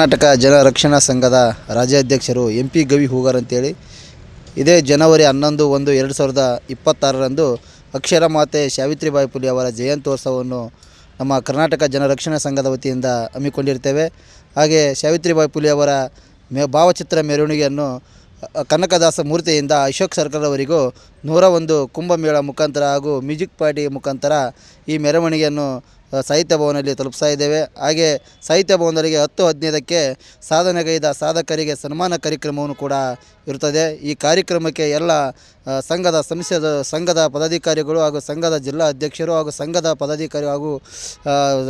ಕರ್ನಾಟಕ ಜನ ರಕ್ಷಣಾ ಸಂಘದ ರಾಜ್ಯಾಧ್ಯಕ್ಷರು MP ಗವಿ ಹೂಗಾರ್ ಅಂತೇಳಿ ಇದೇ ಜನವರಿ 11/1/2026ರಂದು ಅಕ್ಷರ ಮಾತೆ ಸಾವಿತ್ರಿಬಾಯಿ ಫುಲೆ ಅವರ ಜಯಂತ್ಯೋತ್ಸವವನ್ನು ನಮ್ಮ ಕರ್ನಾಟಕ ಜನ ರಕ್ಷಣಾ ಸಂಘದ ವತಿಯಿಂದ ಹಮ್ಮಿಕೊಂಡಿರ್ತೇವೆ. ಹಾಗೆ ಸಾವಿತ್ರಿಬಾಯಿ ಫುಲೆ ಅವರ ಭಾವಚಿತ್ರ ಮೆರವಣಿಗೆಯನ್ನು ಕನಕದಾಸ ಮೂರ್ತಿಯಿಂದ ಅಶೋಕ್ ಸರ್ಕಲ್ ಅವರಿಗೂ 101 ಕುಂಭಮೇಳ ಮುಖಾಂತರ ಹಾಗೂ ಮ್ಯೂಸಿಕ್ ಪಾರ್ಟಿ ಮುಖಾಂತರ ಈ ಮೆರವಣಿಗೆಯನ್ನು ಸಾಹಿತ್ಯ ಭವನದಲ್ಲಿ ತಲುಪಿಸ್ತಾ ಇದ್ದೇವೆ. ಹಾಗೆ ಸಾಹಿತ್ಯ ಭವನದಲ್ಲಿಗೆ 10:15ಕ್ಕೆ ಸಾಧನೆಗೈದ ಸಾಧಕರಿಗೆ ಸನ್ಮಾನ ಕಾರ್ಯಕ್ರಮವನ್ನು ಕೂಡ ಇರುತ್ತದೆ. ಈ ಕಾರ್ಯಕ್ರಮಕ್ಕೆ ಎಲ್ಲ ಸಂಘದ ಪದಾಧಿಕಾರಿಗಳು ಹಾಗೂ ಸಂಘದ ಜಿಲ್ಲಾ ಅಧ್ಯಕ್ಷರು ಹಾಗೂ ಸಂಘದ ಪದಾಧಿಕಾರಿ ಹಾಗೂ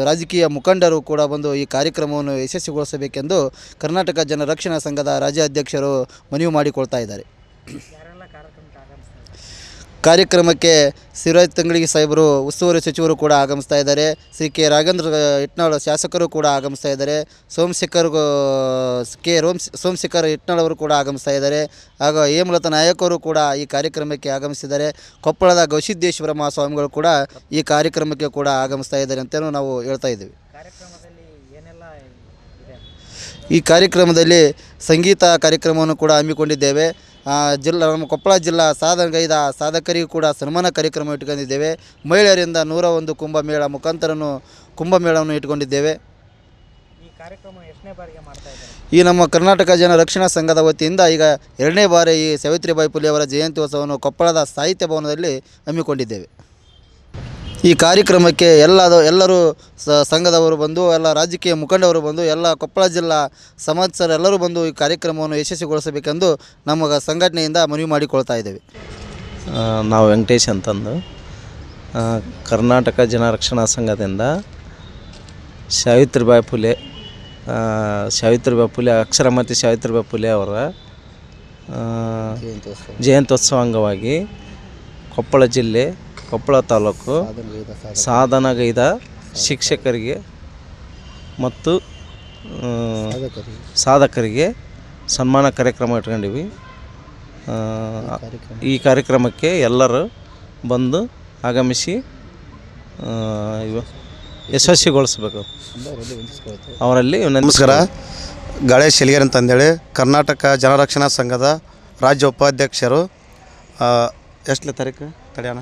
ರಾಜಕೀಯ ಮುಖಂಡರು ಕೂಡ ಬಂದು ಈ ಕಾರ್ಯಕ್ರಮವನ್ನು ಯಶಸ್ವಿಗೊಳಿಸಬೇಕೆಂದು ಕರ್ನಾಟಕ ಜನ ರಕ್ಷಣಾ ಸಂಘದ ರಾಜ್ಯಾಧ್ಯಕ್ಷರು ಮನವಿ ಮಾಡಿಕೊಳ್ತಾ ಇದ್ದಾರೆ. ಕಾರ್ಯಕ್ರಮಕ್ಕೆ ಶಿವರಾಜ್ ತಂಗಡಗಿ ಸಾಹೇಬರು ಉಸ್ತುವಾರಿ ಸಚಿವರು ಕೂಡ ಆಗಮಿಸ್ತಾ ಇದ್ದಾರೆ. ಶ್ರೀ ಕೆ ರಾಘವೇಂದ್ರ ಹಿಟ್ನಾಳ್ ಶಾಸಕರು ಕೂಡ ಆಗಮಿಸ್ತಾ ಇದ್ದಾರೆ. ಸೋಮಶೇಖರ್ ಹಿಟ್ನಾಳ್ ಅವರು ಕೂಡ ಆಗಮಿಸ್ತಾ ಇದ್ದಾರೆ. ಹಾಗೂ ಹೇಮಲತಾ ನಾಯಕರು ಕೂಡ ಈ ಕಾರ್ಯಕ್ರಮಕ್ಕೆ ಆಗಮಿಸಿದ್ದಾರೆ. ಕೊಪ್ಪಳದ ಗವಿಸಿದ್ದೇಶ್ವರ ಮಹಾಸ್ವಾಮಿಗಳು ಕೂಡ ಈ ಕಾರ್ಯಕ್ರಮಕ್ಕೆ ಕೂಡ ಆಗಮಿಸ್ತಾ ಇದ್ದಾರೆ ಅಂತಲೂ ನಾವು ಹೇಳ್ತಾ ಇದ್ದೀವಿ. ಈ ಕಾರ್ಯಕ್ರಮದಲ್ಲಿ ಸಂಗೀತ ಕಾರ್ಯಕ್ರಮವನ್ನು ಕೂಡ ಹಮ್ಮಿಕೊಂಡಿದ್ದೇವೆ. ನಮ್ಮ ಕೊಪ್ಪಳ ಜಿಲ್ಲಾ ಸಾಧನೆಗೈದ ಸಾಧಕರಿಗೂ ಕೂಡ ಸನ್ಮಾನ ಕಾರ್ಯಕ್ರಮ ಇಟ್ಕೊಂಡಿದ್ದೇವೆ. ಮಹಿಳೆಯರಿಂದ 101 ಕುಂಭಮೇಳ ಕುಂಭಮೇಳವನ್ನು ಇಟ್ಕೊಂಡಿದ್ದೇವೆ. ಈ ನಮ್ಮ ಕರ್ನಾಟಕ ಜನ ರಕ್ಷಣಾ ಸಂಘದ ವತಿಯಿಂದ ಈಗ 2ನೇ ಬಾರಿ ಈ ಸಾವಿತ್ರಿಬಾಯಿ ಫುಲೆ ಅವರ ಜಯಂತ್ಯೋತ್ಸವವನ್ನು ಕೊಪ್ಪಳದ ಸಾಹಿತ್ಯ ಭವನದಲ್ಲಿ ಹಮ್ಮಿಕೊಂಡಿದ್ದೇವೆ. ಈ ಕಾರ್ಯಕ್ರಮಕ್ಕೆ ಎಲ್ಲರೂ ಸಂಘದವರು ಬಂದು, ಎಲ್ಲ ರಾಜಕೀಯ ಮುಖಂಡವರು ಬಂದು, ಎಲ್ಲ ಕೊಪ್ಪಳ ಜಿಲ್ಲಾ ಸಮಾಜಸ್ಥರು ಎಲ್ಲರೂ ಬಂದು ಈ ಕಾರ್ಯಕ್ರಮವನ್ನು ಯಶಸ್ವಿಗೊಳಿಸಬೇಕೆಂದು ನಮ್ಮ ಸಂಘಟನೆಯಿಂದ ಮನವಿ ಮಾಡಿಕೊಳ್ತಾ ಇದ್ದೇವೆ. ನಾವು ವೆಂಕಟೇಶ್ ಅಂತಂದು ಕರ್ನಾಟಕ ಜನ ರಕ್ಷಣಾ ಸಂಘದಿಂದ ಸಾವಿತ್ರಿಬಾಯಿ ಫುಲೆ ಅಕ್ಷರಮತಿ ಸಾವಿತ್ರಿಬಾಯಿ ಫುಲೆ ಅವರ ಜಯಂತ್ಯೋತ್ಸವ ಅಂಗವಾಗಿ ಕೊಪ್ಪಳ ಜಿಲ್ಲೆ ಕೊಪ್ಪಳ ತಾಲೂಕು ಸಾಧನೆಗೈದ ಶಿಕ್ಷಕರಿಗೆ ಮತ್ತು ಸಾಧಕರಿಗೆ ಸನ್ಮಾನ ಕಾರ್ಯಕ್ರಮ ಇಟ್ಕೊಂಡಿವಿ. ಈ ಕಾರ್ಯಕ್ರಮಕ್ಕೆ ಎಲ್ಲರೂ ಬಂದು ಆಗಮಿಸಿ ಯಶಸ್ವಿಗೊಳಿಸಬೇಕು ಅವರಲ್ಲಿ. ನಮಸ್ಕಾರ. ಗಣೇಶ್ ಶೆಲಿಗೇರ್ ಅಂತಂದೇಳಿ ಕರ್ನಾಟಕ ಜನರಕ್ಷಣಾ ಸಂಘದ ರಾಜ್ಯ ಉಪಾಧ್ಯಕ್ಷರು. ಎಷ್ಟನೇ ತಾರೀಕು ತಡೆಯೋಣ.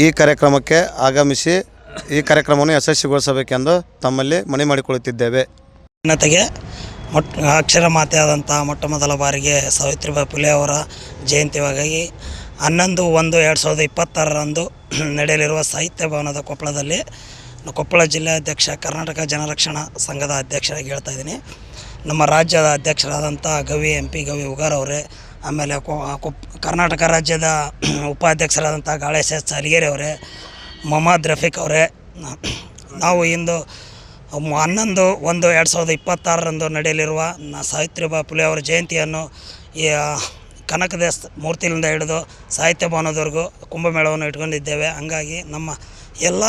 ಈ ಕಾರ್ಯಕ್ರಮಕ್ಕೆ ಆಗಮಿಸಿ ಈ ಕಾರ್ಯಕ್ರಮವನ್ನು ಯಶಸ್ವಿಗೊಳಿಸಬೇಕೆಂದು ತಮ್ಮಲ್ಲಿ ಮನವಿ ಮಾಡಿಕೊಳ್ಳುತ್ತಿದ್ದೇವೆ. ಜನತೆಗೆ ಅಕ್ಷರ ಮಾತೆಯಾದಂಥ ಮೊಟ್ಟಮೊದಲ ಬಾರಿಗೆ ಸಾವಿತ್ರಿಬಾಯಿ ಫುಲೆ ಅವರ ಜಯಂತಿಗಾಗಿ 11/1/2026ರಂದು ನಡೆಯಲಿರುವ ಸಾಹಿತ್ಯ ಭವನದ ಕೊಪ್ಪಳದಲ್ಲಿ ಕೊಪ್ಪಳ ಜಿಲ್ಲಾಧ್ಯಕ್ಷ ಕರ್ನಾಟಕ ಜನರಕ್ಷಣಾ ಸಂಘದ ಅಧ್ಯಕ್ಷರಾಗಿ ಹೇಳ್ತಾ ಇದ್ದೀನಿ. ನಮ್ಮ ರಾಜ್ಯದ ಅಧ್ಯಕ್ಷರಾದಂಥ MP ಗವಿ ಹೂಗಾರ್ ಅವರೇ, ಆಮೇಲೆ ಕರ್ನಾಟಕ ರಾಜ್ಯದ ಉಪಾಧ್ಯಕ್ಷರಾದಂಥ ಗಾಳೇಶ್ ಸಾಲಿಗೇರಿ ಅವರೇ, ಮೊಹಮ್ಮದ್ ರಫೀಕ್ ಅವರೇ, ನಾವು ಇಂದು 11/1/2026ರಂದು ನಡೆಯಲಿರುವ ಸಾವಿತ್ರಿಬಾಯಿ ಫುಲೆ ಅವರ ಜಯಂತಿಯನ್ನು ಈ ಕನಕದಾಸ ಮೂರ್ತಿಯಿಂದ ಹಿಡಿದು ಸಾಹಿತ್ಯ ಭವನದವರೆಗೂ ಕುಂಭಮೇಳವನ್ನು ಇಟ್ಕೊಂಡಿದ್ದೇವೆ. ಹಂಗಾಗಿ ನಮ್ಮ ಎಲ್ಲ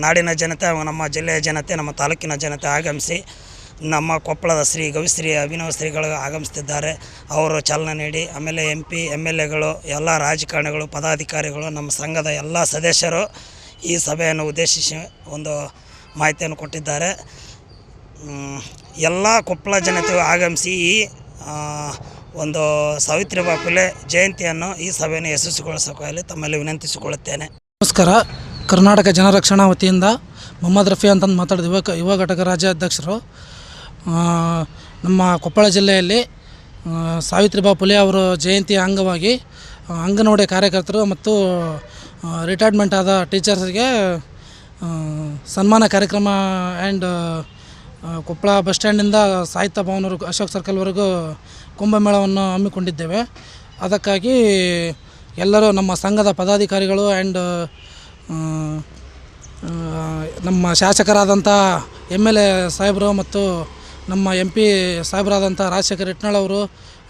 ನಾಡಿನ ಜನತೆ, ನಮ್ಮ ಜಿಲ್ಲೆಯ ಜನತೆ, ನಮ್ಮ ತಾಲೂಕಿನ ಜನತೆ ಆಗಮಿಸಿ ನಮ್ಮ ಕೊಪ್ಪಳದ ಗವಿಶ್ರೀ ಅಭಿನವ ಶ್ರೀಗಳು ಆಗಮಿಸ್ತಿದ್ದಾರೆ. ಅವರು ಚಾಲನೆ ನೀಡಿ, ಆಮೇಲೆ MP MLAಗಳು, ಎಲ್ಲ ರಾಜಕಾರಣಿಗಳು, ಪದಾಧಿಕಾರಿಗಳು, ನಮ್ಮ ಸಂಘದ ಎಲ್ಲ ಸದಸ್ಯರು ಈ ಸಭೆಯನ್ನು ಉದ್ದೇಶಿಸಿ ಒಂದು ಮಾಹಿತಿಯನ್ನು ಕೊಟ್ಟಿದ್ದಾರೆ. ಎಲ್ಲ ಕೊಪ್ಪಳ ಜನತೆಯು ಆಗಮಿಸಿ ಈ ಒಂದು ಸಾವಿತ್ರಿಬಾಯಿ ಫುಲೆ ಜಯಂತಿಯನ್ನು ಈ ಸಭೆಯನ್ನು ಯಶಸ್ವಿಗೊಳಿಸಲು ತಮ್ಮಲ್ಲಿ ವಿನಂತಿಸಿಕೊಳ್ಳುತ್ತೇನೆ. ನಮಸ್ಕಾರ. ಕರ್ನಾಟಕ ಜನರಕ್ಷಣಾ ವತಿಯಿಂದ ಮೊಹಮ್ಮದ್ ರಫಿ ಅಂತಂದು ಮಾತಾಡಿದ ಯುವ ಘಟಕ ರಾಜ್ಯಾಧ್ಯಕ್ಷರು. ನಮ್ಮ ಕೊಪ್ಪಳ ಜಿಲ್ಲೆಯಲ್ಲಿ ಸಾವಿತ್ರಿಬಾಯಿ ಫುಲೆ ಅವರ ಜಯಂತಿಯ ಅಂಗವಾಗಿ ಅಂಗನವಾಡಿ ಕಾರ್ಯಕರ್ತರು ಮತ್ತು ರಿಟೈರ್ಮೆಂಟ್ ಆದ ಟೀಚರ್ಸ್ಗೆ ಸನ್ಮಾನ ಕಾರ್ಯಕ್ರಮ ಆ್ಯಂಡ್ ಕೊಪ್ಪಳ ಬಸ್ ಸ್ಟ್ಯಾಂಡಿಂದ ಸಾಹಿತ್ಯ ಭವನವರೆಗೂ ಅಶೋಕ್ ಸರ್ಕಲ್ವರೆಗೂ ಕುಂಭಮೇಳವನ್ನು ಹಮ್ಮಿಕೊಂಡಿದ್ದೇವೆ. ಅದಕ್ಕಾಗಿ ಎಲ್ಲರೂ ನಮ್ಮ ಸಂಘದ ಪದಾಧಿಕಾರಿಗಳು ಆ್ಯಂಡ್ ನಮ್ಮ ಶಾಸಕರಾದಂಥ MLA ಸಾಹೇಬರು ಮತ್ತು ನಮ್ಮ MP ಸಾಹೇಬರಾದಂಥ ರಾಜಶೇಖರ್ ಹಿಟ್ನಾಳ್ ಅವರು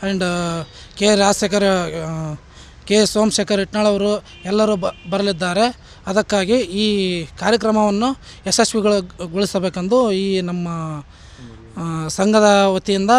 ಆ್ಯಂಡ್ ಸೋಮಶೇಖರ್ ಹಿಟ್ನಾಳ್ ಅವರು ಎಲ್ಲರೂ ಬರಲಿದ್ದಾರೆ. ಅದಕ್ಕಾಗಿ ಈ ಕಾರ್ಯಕ್ರಮವನ್ನು ಯಶಸ್ವಿಗೊಳಿಸಬೇಕೆಂದು ಈ ನಮ್ಮ ಸಂಘದ ವತಿಯಿಂದ